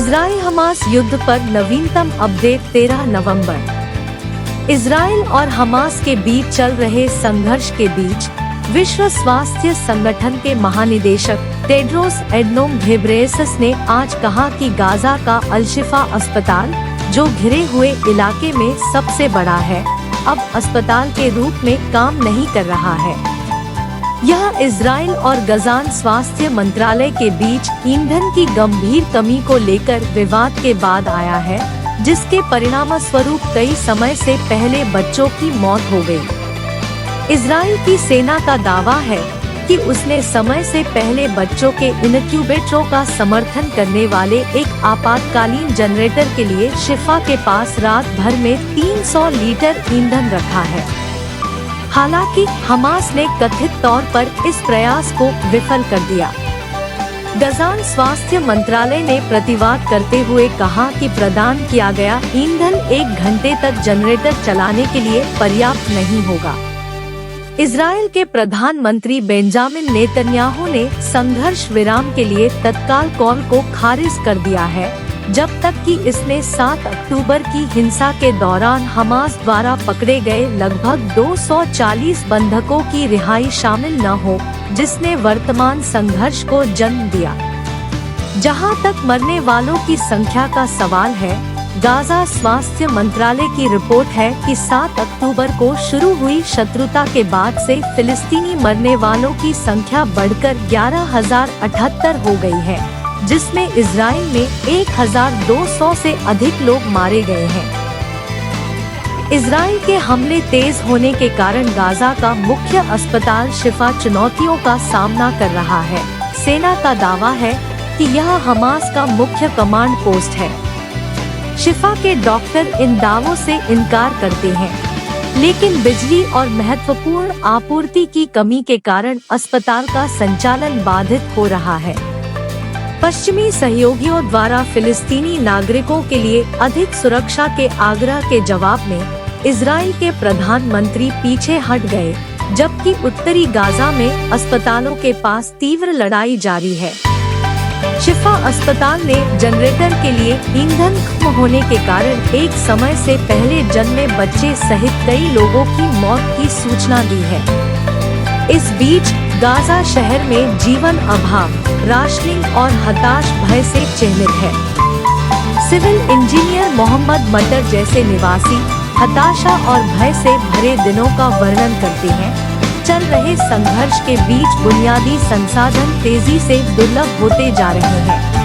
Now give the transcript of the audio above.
Israel Hamas युद्ध पर नवीनतम अपडेट 13 नवंबर। इजराइल और हमास के बीच चल रहे संघर्ष के बीच विश्व स्वास्थ्य संगठन के महानिदेशक टेड्रोस एडनोम घेब्रेयेसस ने आज कहा कि गाजा का अल-शिफा अस्पताल, जो घिरे हुए इलाके में सबसे बड़ा है, अब अस्पताल के रूप में काम नहीं कर रहा है। यह इजराइल और गजान स्वास्थ्य मंत्रालय के बीच ईंधन की गंभीर कमी को लेकर विवाद के बाद आया है, जिसके परिणामस्वरूप कई समय से पहले बच्चों की मौत हो गई। इजराइल की सेना का दावा है कि उसने समय से पहले बच्चों के इनक्यूबेटरों का समर्थन करने वाले एक आपातकालीन जनरेटर के लिए शिफा के पास रात भर में 300 लीटर ईंधन रखा है। हालांकि हमास ने कथित तौर पर इस प्रयास को विफल कर दिया। गजान स्वास्थ्य मंत्रालय ने प्रतिवाद करते हुए कहा कि प्रदान किया गया ईंधन 1 घंटे तक जनरेटर चलाने के लिए पर्याप्त नहीं होगा। इजराइल के प्रधानमंत्री बेंजामिन नेतन्याहू ने संघर्ष विराम के लिए तत्काल कॉल को खारिज कर दिया है, जब तक कि इसने 7 अक्टूबर की हिंसा के दौरान हमास द्वारा पकड़े गए लगभग 240 बंधकों की रिहाई शामिल न हो, जिसने वर्तमान संघर्ष को जन्म दिया। जहां तक मरने वालों की संख्या का सवाल है, गाजा स्वास्थ्य मंत्रालय की रिपोर्ट है कि 7 अक्टूबर को शुरू हुई शत्रुता के बाद से फिलिस्तीनी मरने वालों की संख्या बढ़कर 11,078 हो गई है, जिसमें इजराइल में 1,200 से अधिक लोग मारे गए हैं। इजराइल के हमले तेज होने के कारण गाजा का मुख्य अस्पताल शिफा चुनौतियों का सामना कर रहा है। सेना का दावा है कि यह हमास का मुख्य कमांड पोस्ट है। शिफा के डॉक्टर इन दावों से इनकार करते हैं, लेकिन बिजली और महत्वपूर्ण आपूर्ति की कमी के कारण अस्पताल का संचालन बाधित हो रहा है। पश्चिमी सहयोगियों द्वारा फिलिस्तीनी नागरिकों के लिए अधिक सुरक्षा के आग्रह के जवाब में इजराइल के प्रधानमंत्री पीछे हट गए, जबकि उत्तरी गाजा में अस्पतालों के पास तीव्र लड़ाई जारी है। शिफा अस्पताल ने जनरेटर के लिए ईंधन खत्म होने के कारण एक समय से पहले जन्मे बच्चे सहित कई लोगों की मौत की सूचना दी है। इस बीच गाजा शहर में जीवन अभाव, राशनिंग और हताश भय से चिन्हित है। सिविल इंजीनियर मोहम्मद मटर जैसे निवासी हताशा और भय से भरे दिनों का वर्णन करते हैं। चल रहे संघर्ष के बीच बुनियादी संसाधन तेजी से दुर्लभ होते जा रहे हैं।